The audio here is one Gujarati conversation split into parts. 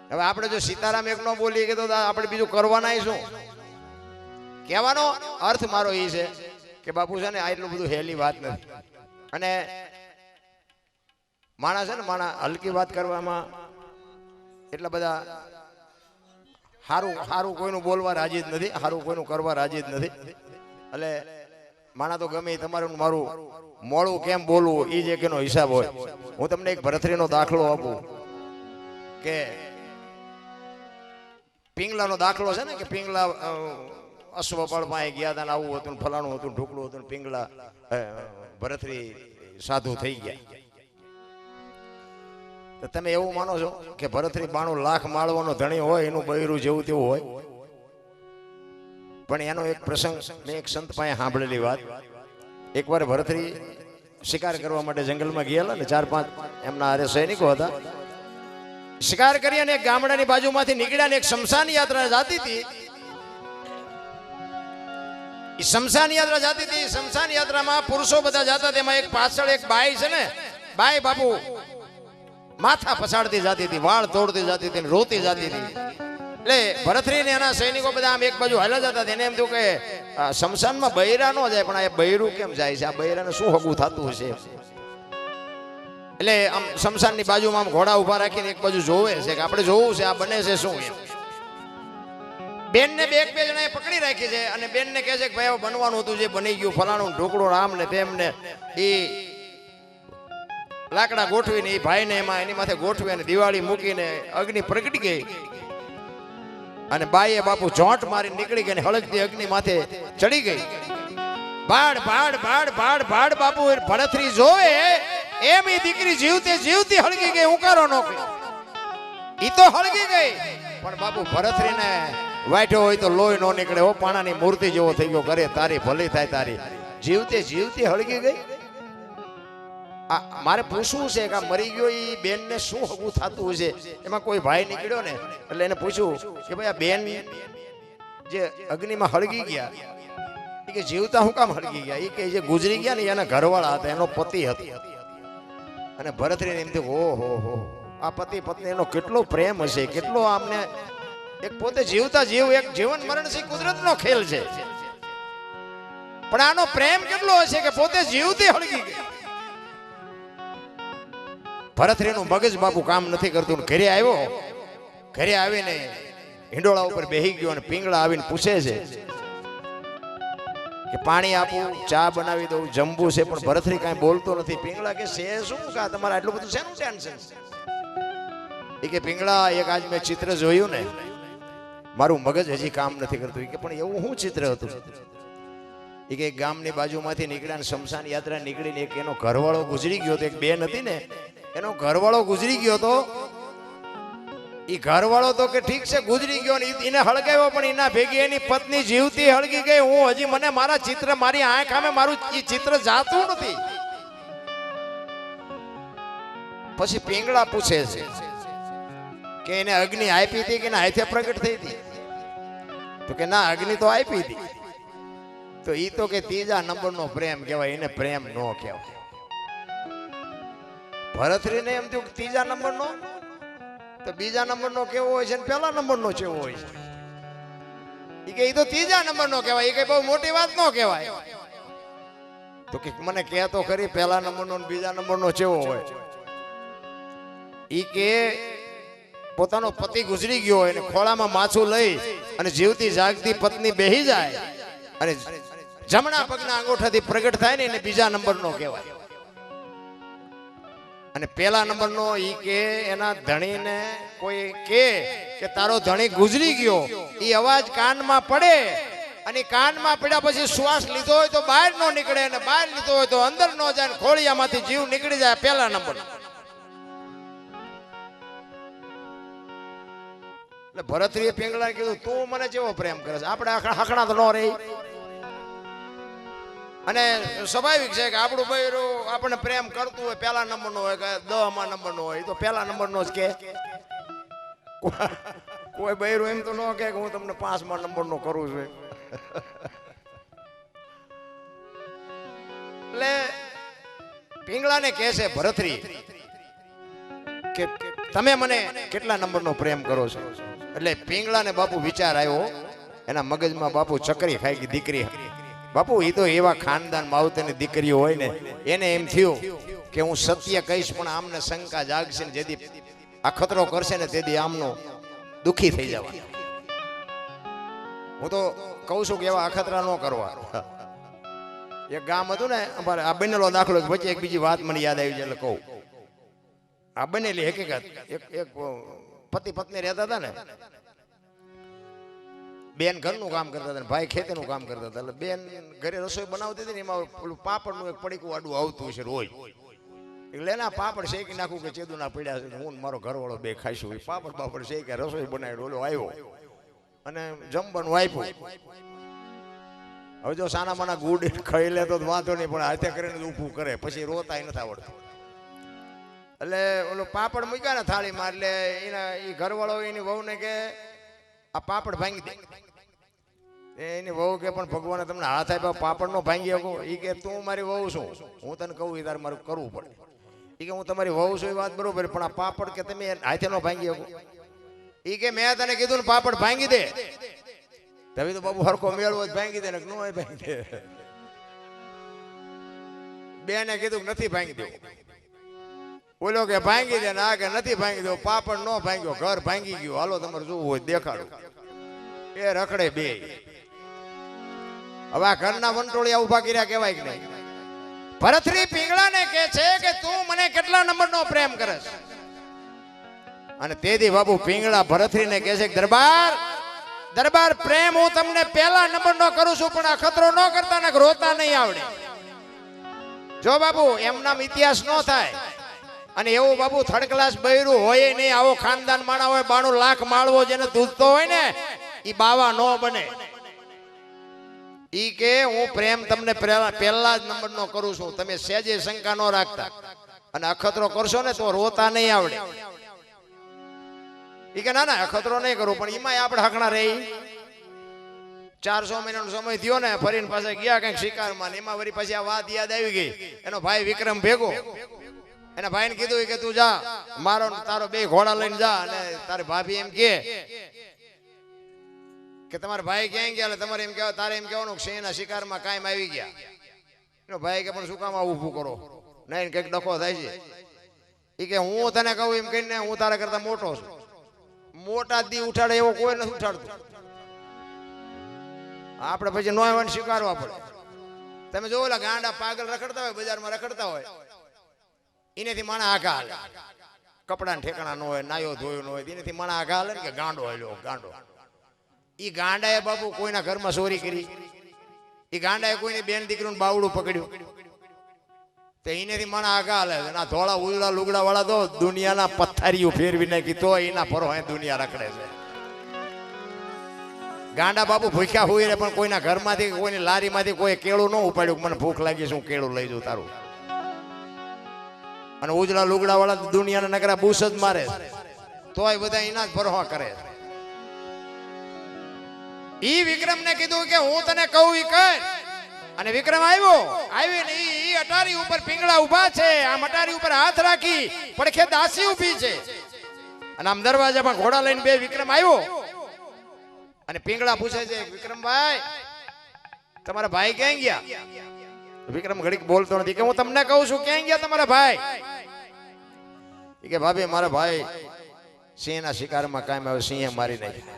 હવે આપણે જો સીતારામ એક નો બોલીએ કે તો આપણે બીજું કરવાના શું? કહેવાનો અર્થ મારો એ છે કે બાપુ છે ને આ એટલું બધું હેલી વાત નથી. અને માણસ છે ને હલકી વાત કરવામાં એટલા બધા સારું કોઈનું બોલવા રાજી જ નથી, સારું કોઈનું કરવા રાજી જ નથી. એટલે માણા તો ગમે તમારું મારું મોડું કેમ બોલવું એ જ એનો હિસાબ હોય. હું તમને એક ભરથરીનો દાખલો આપું કે પિંગલાનો દાખલો છે ને કે પિંગલા અશ્વપાળ પાસે ગયા હતા, આવું હતું, ફલાણું હતું, ઢોકળું હતું, પિંગલા ભરથરી સાધુ થઈ ગયા. તો તમે એવું માનો છો કે ભરથરી 92 લાખ માળવાનો ધણી હોય, એનું બૈરું જેવું તેવું હોય? પણ એનો એક પ્રસંગ મેં એક સંત પાસે સાંભળેલી વાત. એકવાર ભરથરી શિકાર કરવા માટે જંગલમાં ગયેલા ને 4-5 એમના હારે સૈનિકો હતા. શિકાર કરી અને એક ગામડાની બાજુમાંથી નીકળ્યા ને એક શમશાન યાત્રા જતી હતી. શમશાન યાત્રા જતી હતી. શમશાન યાત્રામાં પુરુષો બધા જતા, તેમાં એક પાછળ એક બાઈ છે ને, બાઈ બાપુ માથા પછાડતી જતી હતી, વાળ તોડતી જતી હતી, રોતી જતી હતી. એટલે ભરથરી ને એના સૈનિકો બધા આમ એક બાજુ હાલ્યા જતા. એને એમ થયું કે શમશાનમાં બૈરા નો જાય, પણ આ બૈરું કેમ જાય છે? આ બૈરાને શું હગું થતું હશે? એટલે આમ શમશાનની બાજુમાં આમ ઘોડા ઉભા રાખીને એક બાજુ જોવે છે કે આપણે જોવું છે આ બને છે શું. બેન ને બે જણાએ પકડી રાખી છે અને બેન ને કહે છે કે ભાઈ બનવાનું હતું, જે બની ગયું, ફલાણું ઢોકળું રામ ને તેમને એ લાકડા ગોઠવીને એ ભાઈને એમાં એની માથે ગોઠવી અને દિવાળી મૂકીને અગ્નિ પ્રગટી ગઈ. અને બાઈએ બાપુ જોંટ મારી નીકળી ગઈ, હળગતી અગ્નિ માથે ચડી ગઈ. ભાડ ભાડ ભાડ ભાડ ભાડ બાપુ ભરથરી જોવે એમ એ દીકરી જીવતી હળગી ગઈ, ઉકારો નો ઈ તો હળગી ગઈ. પણ બાપુ ભરથરીને વાઠ્યો હોય તો લોહી નો નીકળે. ઓ પાણાની મૂર્તિ જેવો થઈ ગયો, કરે તારી ભલી થાય તારી. જીવતી હળગી ગઈ. મારે પૂછવું છે કે મરી ગયો એ બેન ને શું હગું થતું હશે? એમાં કોઈ ભાઈ નીકળ્યો ને એટલે એને પૂછ્યું કે ભાઈ આ બેન જે અગ્નિમાં હળગી ગયા એ કે જીવતા હું કામ હળગી ગયા? એ કે જે ગુજરી ગયા ને એના ઘરવાળા હતા, એનો પતિ હતો. અને ભરથરીને એમ થયું ઓહો આ પતિ પત્ની એનો કેટલો પ્રેમ હશે, કેટલો આમને એક પોતે જીવતા જીવ, એક જીવન મરણ છે કુદરતનો ખેલ છે, પણ આનો પ્રેમ કેટલો હશે કે પોતે જીવતી હળગી ગઈ. ભરથરીનું મગજ બાપુ કામ નથી કરતું. ઘરે આવ્યો, ઘરે આવીને હિંડોળા ઉપર બેહી ગયો અને પિંગળા આવીને પૂછે છે કે પાણી આપું, ચા બનાવી દઉં, જમવું છે? પણ ભરથરી કાંઈ બોલતો નથી. પિંગળા કે છે શું કા તમારે આટલું બધું શેનું ટેન્શન? એ કે પિંગળા એક આજ મેં ચિત્ર જોયું ને, મારું મગજ હજી કામ નથી કરતું. કે પણ એવું શું ચિત્ર હતું? એ કે ગામની બાજુમાંથી નીકળ્યા, શમશાન યાત્રા નીકળીને એક એનો ઘરવાળો ગુજરી ગયો હતો. એક બેન હતી ને, એનો ઘરવાળો ગુજરી ગયો તો એ ઘરવાળો તો કે ઠીક છે ગુજરી ગયો ને એને હળગાવ્યો, પણ એના ભેગી એની પત્ની જીવતી હળગી ગઈ. હું હજી મને મારા ચિત્ર, મારી આંખ સામે મારું એ ચિત્ર જાતું નથી. પછી પિંગળા પૂછે છે કે એને અગ્નિ આપી હતી કે હાથે પ્રગટ થઈ હતી? તો કે ના, અગ્નિ તો આપી હતી. તો ઈ તો કે ત્રીજા નંબરનો પ્રેમ કહેવાય, એને પ્રેમ નો કહેવાય. ભરથરીને એમ થયું ત્રીજા નંબરનો, તો બીજા નંબરનો કેવો હોય છે ને પહેલા નંબરનો કેવો હોય છે? ઈ કે ઈ તો ત્રીજા નંબરનો કહેવાય. ઈ કે બહુ મોટી વાત નો કહેવાય. તો કે મને કહે તો ખરી પહેલા નંબરનો ને બીજા નંબરનો કેવો હોય? ઈ કે પોતાનો પતિ ગુજરી ગયો હોય ને ખોળામાં માછું લઈ અને જીવતી જાગતી પત્ની બેહી જાય અને જમણા પગના અંગૂઠાથી પ્રગટ થાય ને એને બીજા નંબરનો કહેવાય. અને પહેલા નંબરનો ઈ કે એના ધણીને કોઈ કે તારો ધણી ગુજરી ગયો, ઈ અવાજ કાનમાં પડે અને કાનમાં પડ્યા પછી શ્વાસ લીધો હોય તો બહાર નો નીકળે અને બહાર લીધો હોય તો અંદર નો જાય, ખોળિયામાંથી જીવ નીકળી જાય. પહેલા નંબર. એટલે ભરથરીએ પિંગળાને કીધું તું મને કેવો પ્રેમ કરે છે? આપણે હકણા તો ન રહી. અને સ્વાભાવિક છે કે આપણું બૈરું આપણને પ્રેમ કરતું હોય પહેલા નંબરનો હોય કે 10મા નંબરનો હોય, તો પહેલા નંબરનો જ કે. કોઈ બૈરું એમ તો ન કે હું તમને 5મા નંબરનો કરું છું. એટલે પિંગળાને કહે છે ભરથરી કે તમે મને કેટલા નંબરનો પ્રેમ કરો છો? એટલે પિંગળાને બાપુ વિચાર આવ્યો, એના મગજમાં બાપુ ચકરી ખાઈ ગઈ દીકરી. બાપુ એ તો એવા ખાનદાન માવતરની દીકરીઓ હોય ને, એને એમ થયું કે હું સત્ય કહીશ પણ આમને શંકા જાગશે ને જેથી અખતરો કરશે ને તેથી આમનો દુખી થઈ જવા. હું તો કહું છું કે એવા અખતરા ન કરવા. એક ગામ હતું ને અમારે, આ બનેલો દાખલો વચ્ચે એક બીજી વાત મને યાદ આવી છે એટલે કહું. આ બનેલી હકીકત, એક પતિ પત્ની રહેતા હતા ને, બેન ઘરનું કામ કરતા હતા ને ભાઈ ખેતીનું કામ કરતા હતા. એટલે બેન ઘરે રસોઈ બનાવતી હતી ને એમાં પેલું પાપડનું એક પડીકું આડું આવતું હશે રોજ. એટલે એના પાપડ શેકી નાખું કે ચેદુના પડ્યા છે, હું મારો ઘરવાળો બે ખાઈશું. પાપડ શેકી રસોઈ બનાવી, ઓલો આવ્યો અને જમવાનું આપ્યું. હવે જો સાના માના ગુડ ખાઈ લે તો વાંધો નહીં, પણ હાથે કરીને ઊભું કરે પછી રોતાય નથી આવડતું. એટલે ઓલો પાપડ મૂક્યા ને થાળીમાં, એટલે એના એ ઘરવાળો એની વહુને કે આ પાપડ ભાંગી દે. એની વહુ કે પણ ભગવાને તમને હાથ આપ્યા, પાપડ નો ભાંગી શકો? એ કે તું મારી વહુ છું, હું તને કહું એ તારે મારું કરવું પડે. એ કે હું તમારી વહુ છું એ વાત બરોબર, પણ આ પાપડ કે તમે હાથે નો ભાંગી શકો? એ કે મેં તને કીધું ને પાપડ ભાંગી દે. તમે તો બાબુ હરખો મેળવો જ ભાંગી દે ને, નો ભાંગી દે. બેને કીધું નથી ભાંગી દેવું. બોલો કે ભાંગી દે, ના કે નથી ભાંગી દો. પાપડ નો ભાંગ્યો, ઘર ભાંગી ગયું. હાલો તમારે જોવું હોય દેખાડો. એ રખડે બે. હવે આ ઘરના વંટોળિયા ઉભા કર્યા કહેવાય કે નહીં? ભરથરી પિંગળાને કહે છે કે તું મને કેટલા નંબરનો પ્રેમ કરે છે? અને તેથી બાબુ પિંગળા ભરથરીને કહે છે દરબાર પ્રેમ હું તમને પહેલા નંબરનો કરું છું, પણ અખતરો ન કરતા ને રોતા નહીં આવડે. જો બાબુ એમના ઇતિહાસ ન થાય. અને એવું બાબુ થર્ડ ક્લાસ બૈરું હોય નહીં, આવો ખાનદાન માણા હોય, 92 લાખ માળવો જેને દૂધતો હોય ને એ બાવા ન બને. ઈ કે હું પ્રેમ તમને પહેલા જ નંબરનો કરું છું, તમે સહેજે શંકા ન રાખતા. અને અખતરો કરશો ને તો રોતા નહીં આવડે. ઈ કે ના અખતરો નહીં કરું, પણ એમાંય આપણે હકણા રહી. 400 મહિનાનો સમય થયો ને, ફરીને પાસે ગયા કંઈક શિકારમાં, એમાં વળી પછી આ વાત યાદ આવી ગઈ. એનો ભાઈ વિક્રમ ભેગો એના ભાઈને કીધું કે તું જા, મારો તારો બે ઘોડા લઈને જા. અને તારે ભાભી એમ કે તમારા ભાઈ ક્યાં ગયા? તમારે એમ કહેવા, તારે એમ કહેવાનું કે સિંહના શિકારમાં કાયમ આવી ગયા. એનો ભાઈ કે પણ શું કામ આવું ઊભું કરો? નહીં કંઈક ડખો થાય છે. એ કે હું તને કહું એમ કહીને હું તારા કરતા મોટો છું. મોટા દી ઉઠાડે એવો કોઈ નથી ઉઠાડતું. આપણે પછી નો આવવાનું સ્વીકારવા પડે. તમે જોવો ઓલા ગાંડા પાગલ રખડતા હોય, બજારમાં રખડતા હોય, એનેથી માણા આગા હાલે. કપડાને ઠેકાણા ન હોય, નાયો ધોયો ન હોય, એનેથી માણા આગા હાલે ને કે ગાંડો હાલ્યો ગાંડો. ઈ ગાંડાએ બાપુ કોઈના ઘરમાં ચોરી કરી, ઈ ગાંડાએ કોઈની બેન દીકરીનું બાવડું પકડ્યું, તો એનેથી માણા આગા હાલે. આ ધોળા ઉજળા લુગડા વાળા તો દુનિયાના પથ્થારીઓ ફેરવી નાખી તો એના ફરો દુનિયા રખડે છે. ગાંડા બાપુ ભૂખ્યા હોય રે, પણ કોઈના ઘરમાંથી કોઈની લારીમાંથી કોઈ કેળું ન ઉપાડ્યું. મને ભૂખ લાગી છે, હું કેળું લઈ જાઉં તારું. અને ઉજળા લુગડા વાળા દુનિયાના નકરા બૂસ જ મારે, તોય બધા એના જ ભરવા કરે. ઈ વિક્રમ ને કીધું કે હું તને કહું ઈ કર. અને વિક્રમ આવીને ઈ અટારી ઉપર પિંગળા ઉભા છે. આમ અટારી ઉપર હાથ રાખી પડખે દાસી ઊભી છે. અને આમ દરવાજામાં ઘોડા લઈને બે વિક્રમ આવ્યો. અને પિંગળા પૂછે છે, વિક્રમભાઈ તમારા ભાઈ ક્યાં ગયા? વિક્રમ ઘડીક બોલતો નથી. કે હું તમને કહું છું ક્યાં ગયા તમારા ભાઈ? કે ભાભી મારા ભાઈ સિંહના શિકારમાં કાયમ આવે, સિંહે મારી નાખ્યા.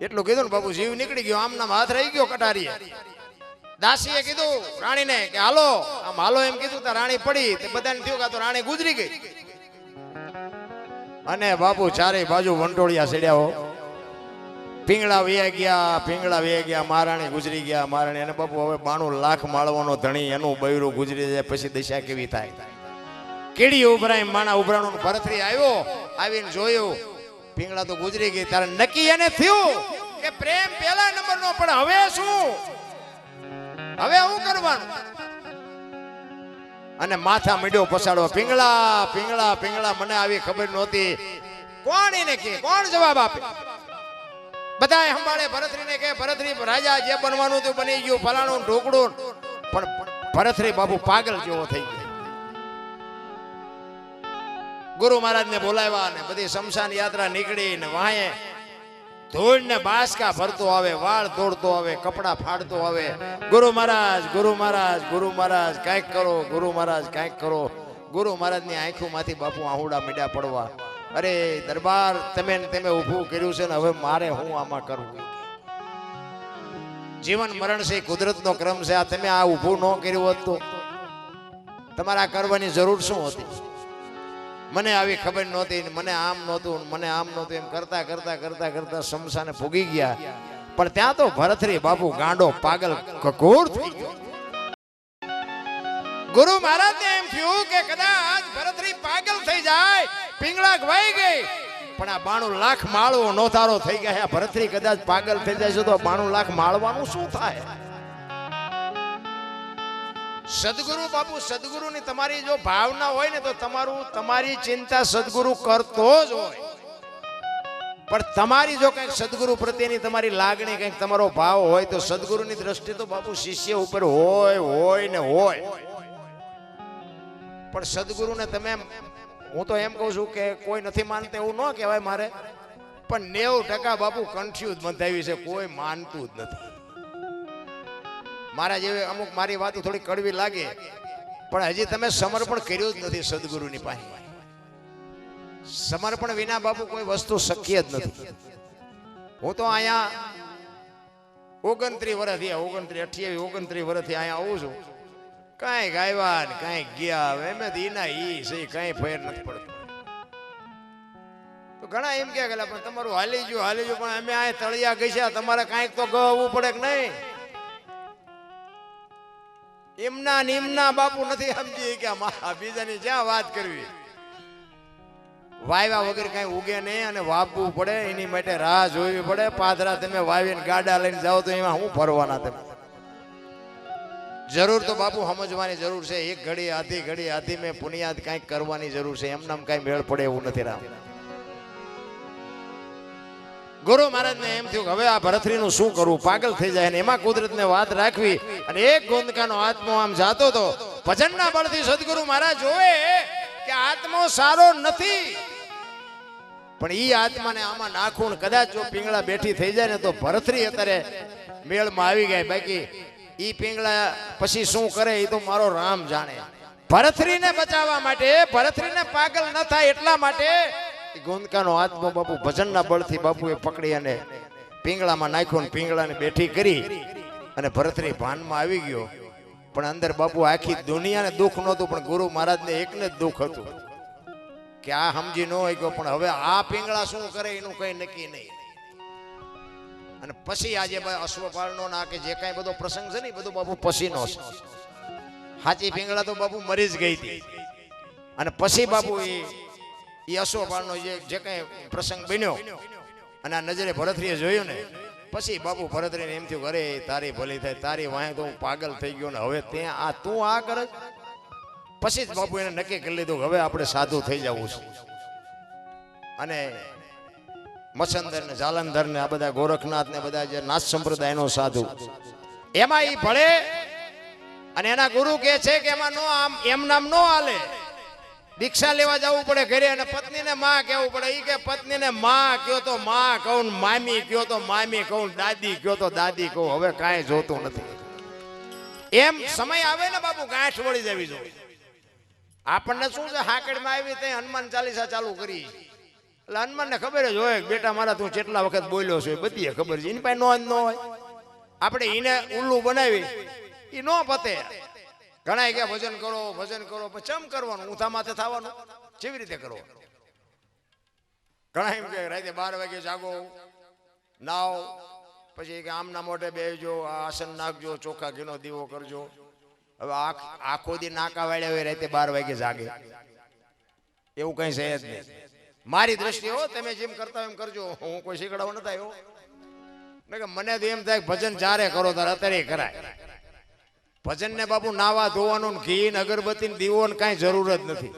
એટલું કીધું ને બાબુ જીવ નીકળી ગયો, આમ નામ હાથ રહી ગયો કટારીએ. દાસીએ કીધું રાણીને કે હાલો, આમ હાલો એમ કીધું તો રાણી પડી. તે બધાને થયું કે તો રાણી ગુજરી ગઈ. અને બાપુ ચારે બાજુ વંટોળિયા સડ્યા. પિંગળા વયા ગયા, મહારાણી ગુજરી ગયા. મહારાણી અને બાપુ હવે 92 લાખ માળવાનો ધણી, એનું બૈરું ગુજરી જાય પછી દશા કેવી થાય? કીડી ઉભરાય, માણા ઉભરાણો. ભરથરી આવ્યો, આવીને જોયું પિંગળા તો ગુજરી ગઈ. તારે નક્કી એને થયું કે પ્રેમ પહેલા નંબરનો, પણ હવે શું? હવે શું કરવાનું? અને માથા મીડ્યો પસાડવા. પિંગળા મને આવી ખબર નહોતી. કોણ એને કે, કોણ જવાબ આપે? બધા સંભાળે ભરથરીને કે ભરથરી રાજા જે બનવાનું તે બની ગયું, ફલાણું ઢોકળું. પણ ભરથરી બાપુ પાગલ જેવો થઈ ગયો. ગુરુ મહારાજને બોલાવ્યા ને બધી શમશાન યાત્રા નીકળી ને વાહે ધૂળ ને બાસકા ભરતો આવે, વાળ તોડતો આવે, કપડા ફાડતો આવે. ગુરુ મહારાજ, ગુરુ મહારાજ, ગુરુ મહારાજ કાંઈક કરો, ગુરુ મહારાજ કાંઈક કરો. ગુરુ મહારાજની આંખોમાંથી બાપુ આહુડા મીડા પડવા. અરે દરબાર, તમે ઊભું કર્યું છે ને હવે મારે હું આમાં કરવું? જીવન મરણ છે, કુદરતનો ક્રમ છે. આ તમે આ ઊભું ન કર્યું હોત તો તમારે આ કરવાની જરૂર શું હતી? મને આવી ખબર નહોતી, મને આમ નહોતું, મને આમ નહોતું, એમ કરતા કરતા કરતા કરતા શમશાને ભોગી ગયા. પણ ત્યાં તો ભરથરી બાપુ ગાંડો પાગલ કકોર થઈ ગયો. ગુરુ મહારાજને એમ થયું કે કદાચ ભરથરી પાગલ થઈ જાય, પિંગળા ગવાઈ ગઈ. પણ આ 92 લાખ માળવો નોતારો થઈ ગયા. ભરથરી કદાચ પાગલ થઈ જાય તો 92 લાખ માળવાનું શું થાય? સદગુરુ બાપુ, સદગુરુની તમારી જો ભાવના હોય ને તો તમારી ચિંતા સદગુરુ કરતો જ હોય. પણ તમારી જો કંઈક સદગુરુ પ્રત્યેની તમારી લાગણી, કંઈક તમારો ભાવ હોય તો સદગુરુની દ્રષ્ટિ તો બાપુ શિષ્ય ઉપર હોય ને હોય. પણ સદગુરુને તમે, હું તો એમ કહું છું કે કોઈ નથી માનતા એવું ન કહેવાય મારે, પણ 90% બાપુ કન્ફ્યુઝ બંધાવી છે, કોઈ માનતું જ નથી. મારા જેવી અમુક મારી વાતો થોડી કડવી લાગે, પણ હજી તમે સમર્પણ કર્યું જ નથી સદગુરુની પાસે. સમર્પણ વિના બાપુ કોઈ વસ્તુ શક્ય જ નથી. હું તો અહીંયા 29 વર્ષથી 29 વર્ષથી અહીંયા આવું છું. કાંઈ ગાયવા ને કાંઈ ગયા, એમ ઈના ઈ છે, કાંઈ ફેર નથી પડતો. તો ઘણા એમ કે પણ તમારું હાલી ગયું, પણ અમે આ તળિયા ગઈ છે, તમારે કાંઈક તો ગવવું પડે કે નહીં? એમના નિમના બાપુ નથી સમજી કે બીજાની જ્યાં વાત કરવી. વાવ્યા વગર કઈ ઉગે નહીં અને વાવવું પડે, એની માટે રાહ જોવી પડે. પાદરા તમે વાવીને ગાડા લઈને જાઓ તો એમાં હું ફરવાના તમે? જરૂર તો બાપુ સમજવાની જરૂર છે. એક ઘડી આધી મેં પુનિયાદ કંઈક કરવાની જરૂર છે. એમનામ કઈ મેળ પડે એવું નથી. રામ ગુરુ મહારાજને એમ થયું કે હવે આ ભરથરીનું શું કરવું? પાગલ થઈ જાય. અને એમાં કુદરતને વાત રાખવી. અને એક ગોંદકાનો આત્મો આમ જાતો તો ભજનના બળથી સદગુરુ મહારાજ જોવે કે આત્મો સારો નથી, પણ ઈ આત્માને આમાં નાખું ને કદાચ જો પિંગળા બેઠી થઈ જાય ને તો ભરથરી અત્યારે મેળમાં આવી ગયા. બાકી ઈ પિંગળા પછી શું કરે એ તો મારો રામ જાણે. ભરથરીને બચાવવા માટે, ભરથરીને પાગલ ન થાય એટલા માટે ગોંદકાનો આત્મો બાપુ ભજનના બળથી બાપુએ પકડી અને પિંગળામાં નાખ્યો ને પિંગળાને બેઠી કરી અને ભરથરી ભાનમાં આવી ગયો. પણ અંદર બાપુ આખી દુનિયાને દુઃખ નહોતું, પણ ગુરુ મહારાજને એકને જ દુઃખ હતું કે આ સમજી ન હોય ગયો. પણ હવે આ પિંગળા શું કરે એનું કઈ નક્કી નહીં. અને પછી આજે અશ્વપાળનો ના કે જે કાંઈ બધો પ્રસંગ છે ને બધું બાપુ પછીનો છે. સાચી પિંગળા તો બાપુ મરી જ ગઈ હતી. અને પછી બાપુ એ અશ્વપાળનો જે કઈ પ્રસંગ બન્યો અને આ નજરે ભરથરીએ જોયું ને પછી બાપુ ભરથરીને એમ થયું અરે તારી ભલી થાય, તારી વાંહે તો હું પાગલ થઈ ગયો ને હવે ત્યાં તું આ કરે. પછી જ બાપુ એને નક્કી કરી લીધું હવે આપણે સાધુ થઈ જવું છે. અને મચ્છંદર ને જાલંધર ને આ બધા ગોરખનાથ ને બધા જે નાથ સંપ્રદાયનો સાધુ એમાં ઈ ભળે. અને એના ગુરુ કહે છે કે એમાં નો આમ એમ નામ નો હાલે, દીક્ષા લેવા જવું પડે ઘરે. અને પત્નીને માં કહેવું પડે. ઈ કે પત્નીને માં કયો તો માં કહું, મામી કયો તો મામી કહું, દાદી કયો તો દાદી કહું, હવે કાંઈ જોતું નથી. એમ સમય આવે ને બાપુ ગાંઠ વળી જવી જોઈએ. આપણને શું છે, હાકડમાં આવી ત્યાં હનુમાન ચાલીસા ચાલુ કરી એટલે હનુમાનને ખબર જ હોય બેટા મારા તું કેટલા વખત બોલ્યો છો, બધી ખબર છે. એની પાસે નો ન હોય. આપણે એને ઉલ્લું બનાવી એ નો પતે. ઘણા કે ભજન કરો પણ ચમ કરવાનું? ઊંધા માથે થવાનું કેવી રીતે કરવું? ઘણા એમ કે રાતે 12 વાગે જાગો, નાવ, પછી કે આમના મોઢે બેસજો, આસન નાખજો, ચોખા ઘીનો દીવો કરજો. હવે આખો દી નાકા વાળ્યા હોય રાતે 12 વાગે જાગે એવું કઈ છે જ નહીં. મારી દ્રષ્ટિએ હો, તમે જેમ કરતા એમ કરજો. હું કોઈ શીખડાવો નથી આવ્યો. મને તો એમ થાય ભજન જ્યારે કરો ત્યારે અત્યારે કરાય. ભજન ને બાપુ નાવા ધોવાનું, ઘી ને અગરબત્તી ને દીવો ને કાંઈ જરૂર જ નથી.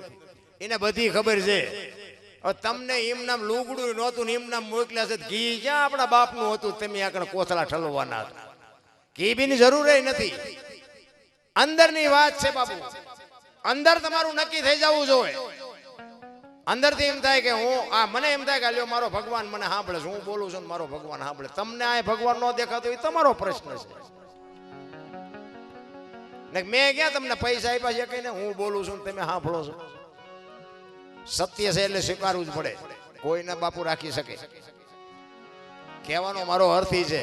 એને બધી ખબર છે. તમને એમ નામ લુગડું નહોતું ને એમ નામ મોકલ્યા છે. ઘી ક્યાં આપણા બાપનું હતું? તમે આગળ કોથળા ઠલવવાના હતા. ઘી બીની જરૂર નથી. અંદરની વાત છે બાપુ. અંદર તમારું નક્કી થઈ જવું જોઈએ. અંદરથી એમ થાય કે હું આ મને એમ થાય કે લ્યો મારો ભગવાન મને સાંભળે છે, હું બોલું છું ને મારો ભગવાન સાંભળે. તમને આ ભગવાન ન દેખાતો એ તમારો પ્રશ્ન છે ને. મેં ક્યાં તમને પૈસા આપ્યા છે કહીને હું બોલું છું ને તમે સાંભળો છો? સત્ય છે એટલે સ્વીકારવું જ પડે, કોઈને બાપુ રાખી શકે. કહેવાનો મારો અર્થ ઈ છે,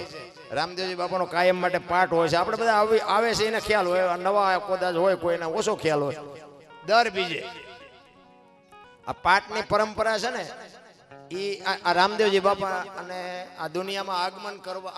રામદેવજી બાપાનો કાયમ માટે પાઠ હોય છે. આપણે બધા આવે છે એને ખ્યાલ હોય, નવા કદાચ હોય કોઈને ઓછો ખ્યાલ હોય. દર બીજે આ પાઠની પરંપરા છે ને, એ આ રામદેવજી બાપા અને આ દુનિયામાં આગમન કરવા